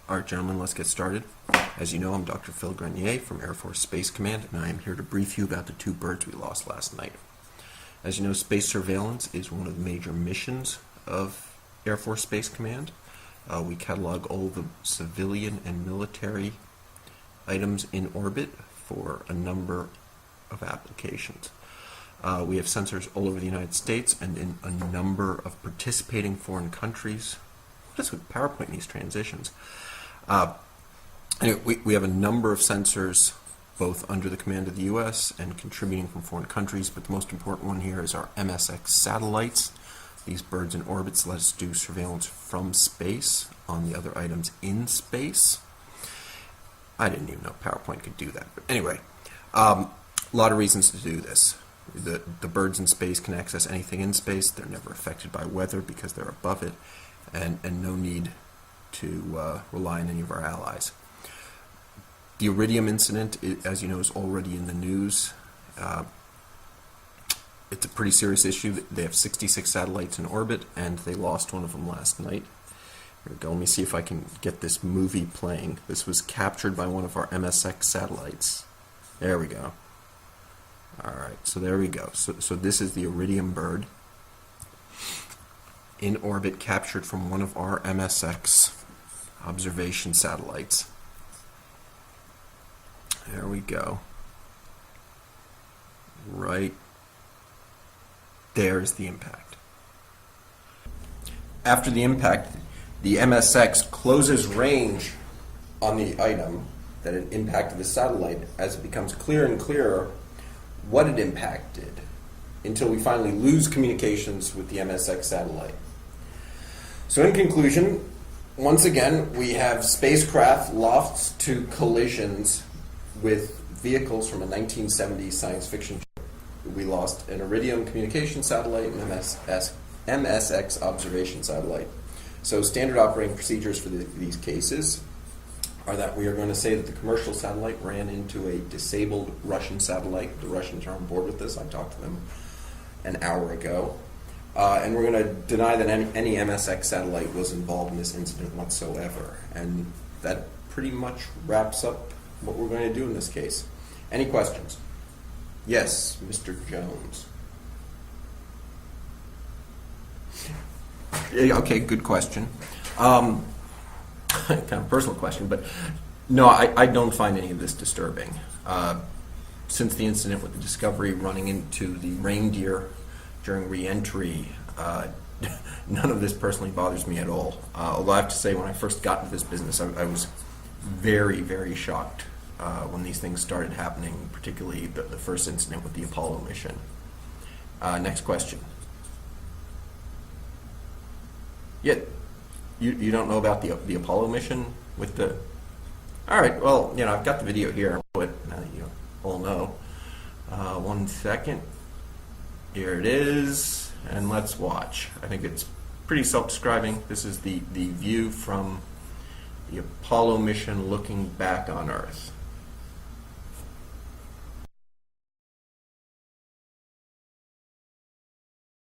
All right, gentlemen, let's get started. As you know, I'm Dr. Phil Grenier from Air Force Space Command, and I am here to brief you about the two birds we lost last night. As you know, space surveillance is one of the major missions of Air Force Space Command. We catalog all the civilian and military items in orbit for a number of applications. We have sensors all over the United States and in a number of participating foreign countries. What is with PowerPoint in these transitions? Anyway, we have a number of sensors both under the command of the U.S. and contributing from foreign countries, but the most important one here is our MSX satellites. These birds in orbits let us do surveillance from space on the other items in space. I didn't even know PowerPoint could do that, but anyway, a lot of reasons to do this. The birds in space can access anything in space. They're never affected by weather because they're above it, and no need to rely on any of our allies. The Iridium incident, as you know, is already in the news. It's a pretty serious issue. They have 66 satellites in orbit, and they lost one of them last night. Here we go. Let me see if I can get this movie playing. This was captured by one of our MSX satellites. There we go. All right, so there we go. So this is the Iridium bird in orbit, captured from one of our MSX observation satellites. There we go. Right there's the impact. After the impact, the MSX closes range on the item that it impacted the satellite as it becomes clearer and clearer what it impacted, until we finally lose communications with the MSX satellite. So in conclusion, once again, we have spacecraft lost to collisions with vehicles from a 1970s science fiction show. We lost an Iridium communication satellite and MSX observation satellite. So standard operating procedures for these cases are that we are going to say that the commercial satellite ran into a disabled Russian satellite. The Russians are on board with this. I talked to them an hour ago. And we're going to deny that any MSX satellite was involved in this incident whatsoever. And that pretty much wraps up what we're going to do in this case. Any questions? Yes, Mr. Jones. Yeah, okay, good question. Kind of personal question, but no, I don't find any of this disturbing. Since the incident with the Discovery running into the reindeer during re-entry, none of this personally bothers me at all. Although I have to say, when I first got into this business, I was very, very shocked when these things started happening, particularly the first incident with the Apollo mission. Next question. Yeah, you don't know about the Apollo mission with the... All right, well, you know, I've got the video here, but now that you all know. 1 second. Here it is, and let's watch. I think it's pretty self-describing. This is the view from the Apollo mission looking back on Earth.